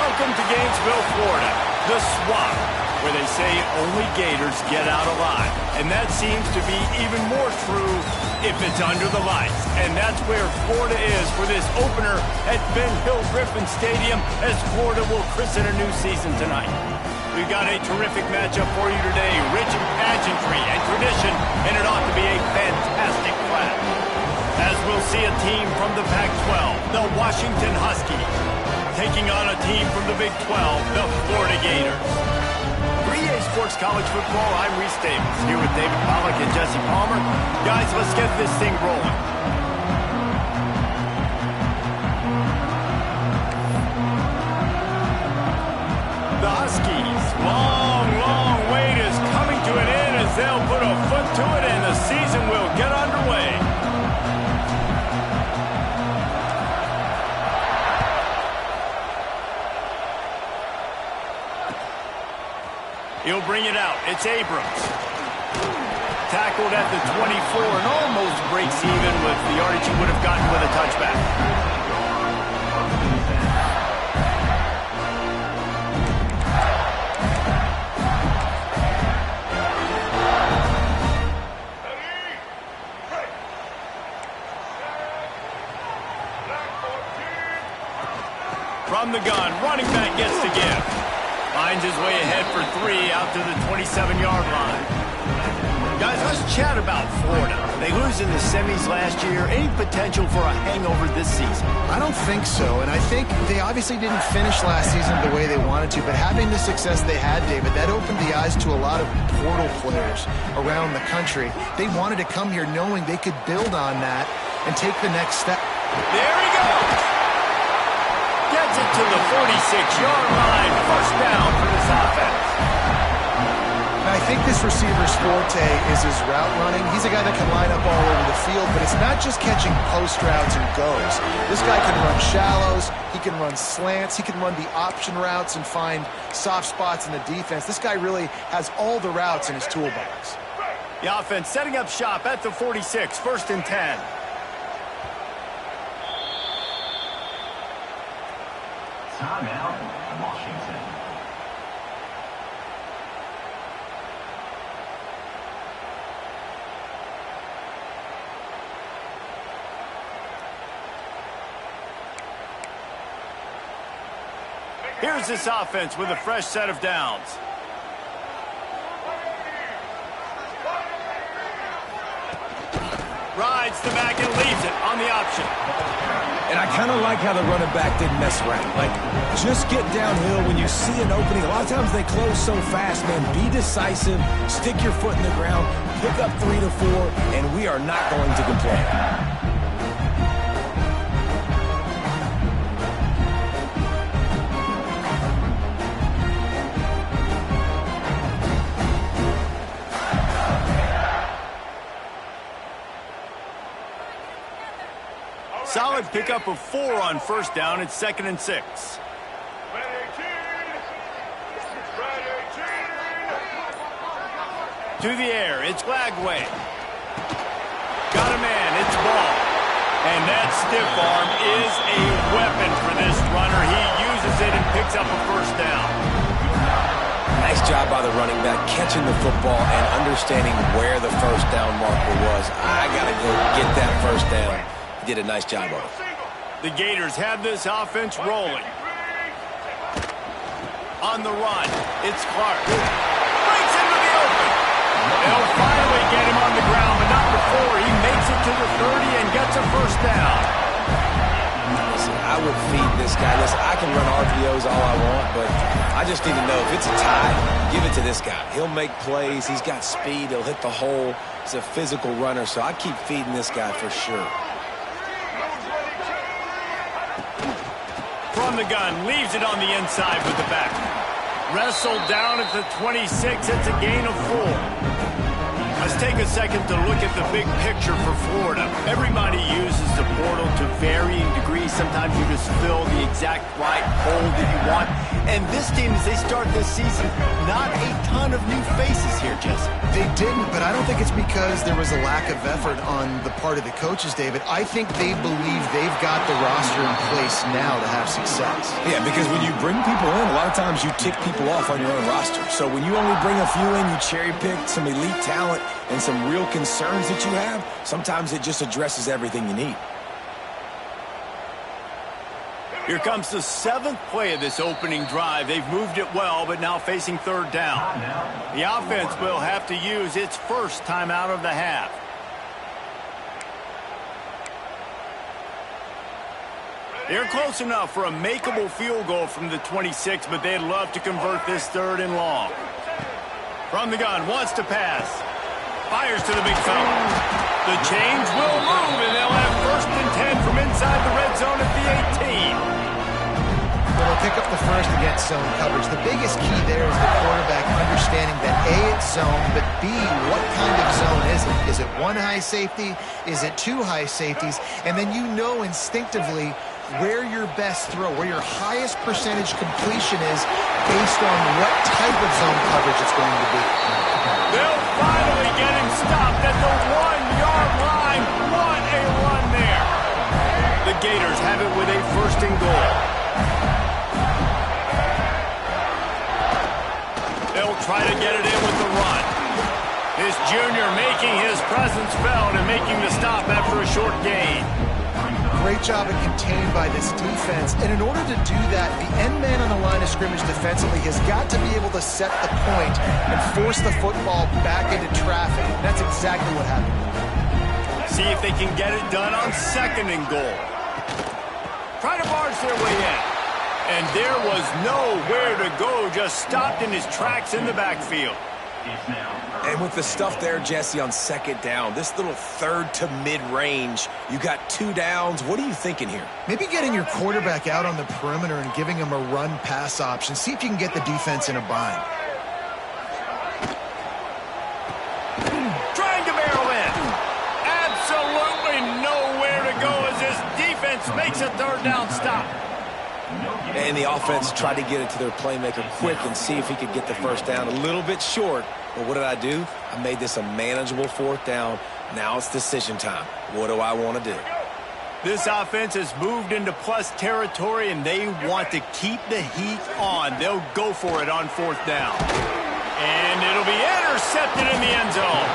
Welcome to Gainesville, Florida, the swamp, where they say only Gators get out alive. And that seems to be even more true if it's under the lights. And that's where Florida is for this opener at Ben Hill Griffin Stadium as Florida will christen a new season tonight. We've got a terrific matchup for you today, rich in pageantry and tradition, and it ought to be a fantastic clash. As we'll see a team from the Pac-12, the Washington Huskies, taking on a team from the Big 12, the Florida Gators. For EA Sports College Football, I'm Reese Davis, here with David Pollack and Jesse Palmer. Guys, let's get this thing rolling. The Huskies' long wait is coming to an end as they'll put a foot to it and the season will get underway. He'll bring it out. It's Abrams. Tackled at the 24 and almost breaks even with the yardage he would have gotten with a touchback. From the gun, running back gets to give. Finds his way ahead for 3 out to the 27-yard line. Guys, let's chat about Florida. They lose in the semis last year. Any potential for a hangover this season? I don't think so, and I think they obviously didn't finish last season the way they wanted to, but having the success they had, David, that opened the eyes to a lot of portal players around the country. They wanted to come here knowing they could build on that and take the next step. There he goes! Gets it to the 46-yard line. First down for this offense. I think this receiver's forte is his route running. He's a guy that can line up all over the field, but it's not just catching post routes and goes. This guy can run shallows, he can run slants, he can run the option routes and find soft spots in the defense. This guy really has all the routes in his toolbox. The offense setting up shop at the 46, 1st and 10. Timeout, Washington. Here's this offense with a fresh set of downs. Rides the back and leaves it on the option. And I kind of like how the running back didn't mess around. Like, just get downhill when you see an opening. A lot of times they close so fast, man. Be decisive, stick your foot in the ground, pick up 3 to 4, and we are not going to complain. Solid pickup of 4 on first down. It's 2nd and 6. To the air, it's Glagway. Got a man, it's Ball. And that stiff arm is a weapon for this runner. He uses it and picks up a first down. Nice job by the running back, catching the football and understanding where the first down marker was. I got to go get that first down. He did a nice job of it. The Gators have this offense rolling. On the run, it's Clark. Breaks into the open. They'll finally get him on the ground, but not before he makes it to the 30 and gets a first down. Listen, I would feed this guy. Listen, I can run RPOs all I want, but I just need to know if it's a tie, give it to this guy. He'll make plays. He's got speed. He'll hit the hole. He's a physical runner, so I keep feeding this guy for sure. From the gun, leaves it on the inside with the back. Wrestled down at the 26, it's a gain of 4. Let's take a second to look at the big picture for Florida. Everybody uses the portal to varying degrees. sometimes you just fill the exact right hole that you want. And this team, as they start this season, not a ton of new faces here, Jesse. They didn't, but I don't think it's because there was a lack of effort on the part of the coaches, David. I think they believe they've got the roster in place now to have success. Yeah, because when you bring people in, a lot of times you tick people off on your own roster. So when you only bring a few in, you cherry pick some elite talent and some real concerns that you have, sometimes it just addresses everything you need. Here comes the 7th play of this opening drive. They've moved it well, but now facing 3rd down. The offense will have to use its first timeout of the half. They're close enough for a makeable field goal from the 26, but they'd love to convert this 3rd and long. From the gun, wants to pass. Fires to the big fella. The chains will move, and they'll have 1st and 10 from inside the red zone at the 18. They'll pick up the first against zone coverage. The biggest key there is the quarterback understanding that A, it's zone, but B, what kind of zone is it? Is it 1 high safety? Is it 2 high safeties? And then you know instinctively where your best throw, where your highest percentage completion is based on what type of zone coverage it's going to be. They'll finally get him stopped at the 1-yard line. What a run there. The Gators have it with a 1st and goal. They'll try to get it in with the run. This junior making his presence felt and making the stop after a short gain. Great job of contained by this defense. And in order to do that, the end man on the line of scrimmage defensively has got to be able to set the point and force the football back into traffic. And that's exactly what happened. See if they can get it done on 2nd and goal. Try to barge their way in. And there was nowhere to go, just stopped in his tracks in the backfield. And with the stuff there, Jesse, on 2nd down, this little 3rd to mid-range, you got 2 downs. What are you thinking here? Maybe getting your quarterback out on the perimeter and giving him a run-pass option. See if you can get the defense in a bind. Trying to barrel in. Absolutely nowhere to go as this defense makes a 3rd down stop. And the offense tried to get it to their playmaker quick and see if he could get the 1st down. A little bit short, but what did I do? I made this a manageable 4th down. Now it's decision time. What do I want to do? This offense has moved into plus territory, and they want to keep the heat on. They'll go for it on 4th down. And it'll be intercepted in the end zone.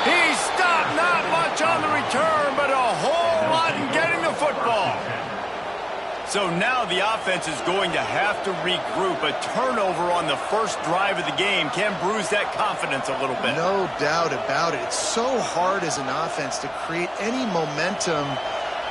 He stopped, not much on the return, but a whole lot in getting the football. So now the offense is going to have to regroup. A turnover on the 1st drive of the game can bruise that confidence a little bit. No doubt about it. It's so hard as an offense to create any momentum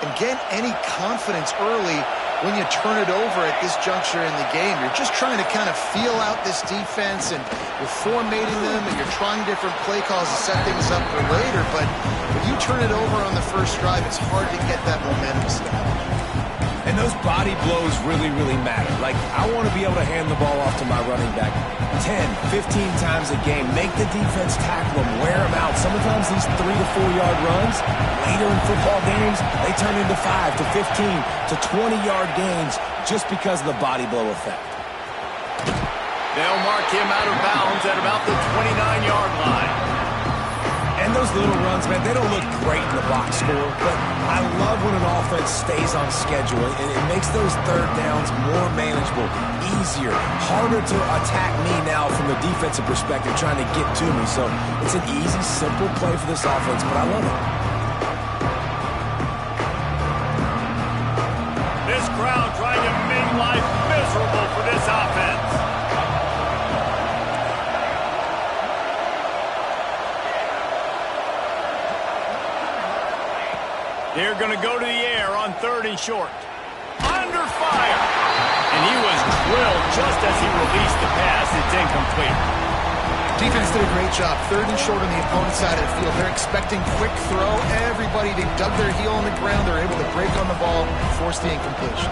and get any confidence early when you turn it over at this juncture in the game. You're just trying to kind of feel out this defense, and you're formatting them, and you're trying different play calls to set things up for later. But when you turn it over on the 1st drive, it's hard to get that momentum established. And those body blows really, really matter. Like, I want to be able to hand the ball off to my running back 10, 15 times a game. Make the defense tackle them, wear them out. Sometimes these 3 to 4 yard runs, later in football games, they turn into 5 to 15 to 20-yard gains just because of the body blow effect. They'll mark him out of bounds at about the 29-yard line. And those little runs, man, they don't look great in the box score, but I love when an offense stays on schedule, and it makes those 3rd downs more manageable, easier, harder to attack me now from the defensive perspective trying to get to me. So it's an easy, simple play for this offense, but I love it. This crowd trying to make life miserable for this offense. They're going to go to the air on 3rd and short. Under fire. And he was drilled just as he released the pass. It's incomplete. Defense did a great job. 3rd and short on the opponent's side of the field. They're expecting quick throw. Everybody, they dug their heel on the ground. They're able to break on the ball, force the incompletion.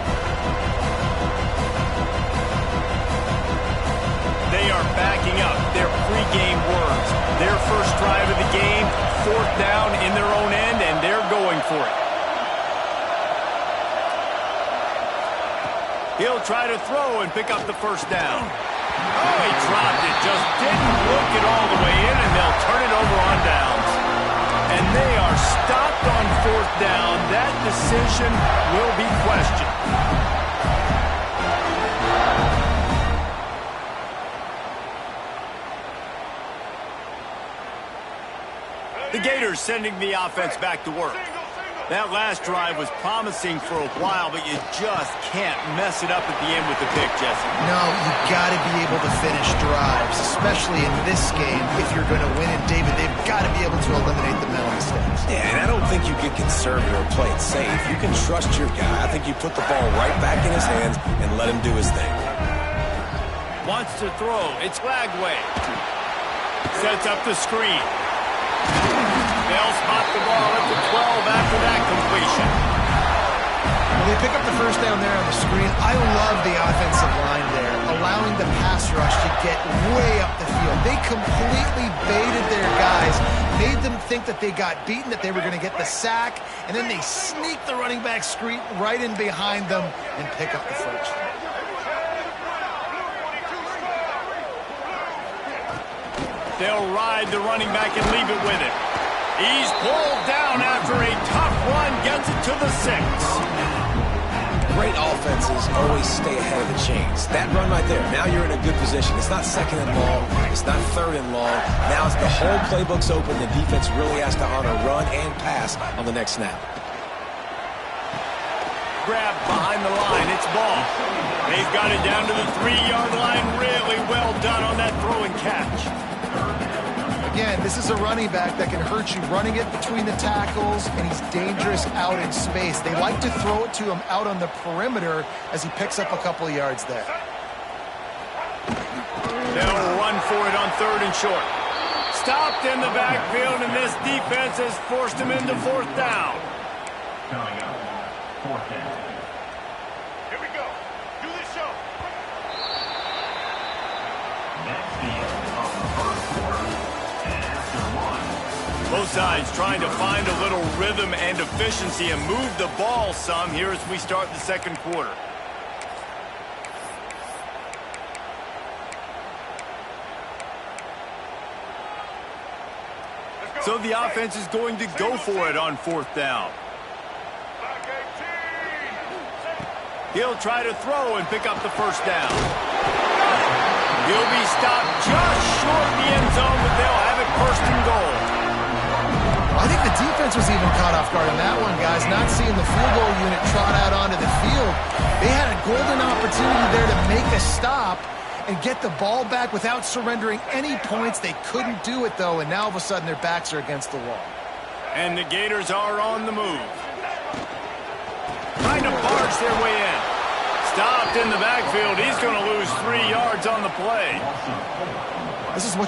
They are backing up their pregame words. Their 1st drive of the game, 4th down in their own end, and they're going for it. He'll try to throw and pick up the first down. Oh, he dropped it. Just didn't look it all the way in, and they'll turn it over on downs. And they are stopped on fourth down. That decision will be questioned. The Gators sending the offense back to work. That last drive was promising for a while, but you just can't mess it up at the end with the pick, Jesse. No, you've got to be able to finish drives, especially in this game. If you're going to win it, David, they've got to be able to eliminate the mental mistakes. Yeah, and I don't think you get conservative or play it safe. You can trust your guy. I think you put the ball right back in his hands and let him do his thing. Wants to throw. It's Lagway. Sets up the screen. They'll spot the ball at the 12 after that completion. Well, they pick up the first down there on the screen. I love the offensive line there, allowing the pass rush to get way up the field. They completely baited their guys, made them think that they got beaten, that they were going to get the sack, and then they sneak the running back screen right in behind them and pick up the first. They'll ride the running back and leave it with it. He's pulled down after a tough run, gets it to the 6. Great offenses always stay ahead of the chains. That run right there, now you're in a good position. It's not second and long. It's not third and long. Now it's the whole playbook's open. The defense really has to honor run and pass on the next snap. Grab behind the line. It's ball. They've got it down to the 3-yard line. Really well done on that throw and catch. Again, this is a running back that can hurt you running it between the tackles, and he's dangerous out in space. They like to throw it to him out on the perimeter as he picks up a couple of yards there. They'll run for it on 3rd and short. Stopped in the backfield, and this defense has forced him into 4th down. Coming up, 4th down. Here we go. Do this show. Next field of the first quarter. And after one. Both sides trying to find a little rhythm and efficiency and move the ball some here as we start the second quarter. So the offense is going to go for it on 4th down. He'll try to throw and pick up the first down. He'll be stopped just short of the end zone, but they'll have it 1st and goal. I think the defense was even caught off guard in that one, guys, not seeing the field goal unit trot out onto the field. They had a golden opportunity there to make a stop and get the ball back without surrendering any points. They couldn't do it, though, and now all of a sudden their backs are against the wall. And the Gators are on the move. Trying to barge their way in. Stopped in the backfield. He's going to lose 3 yards on the play. This is what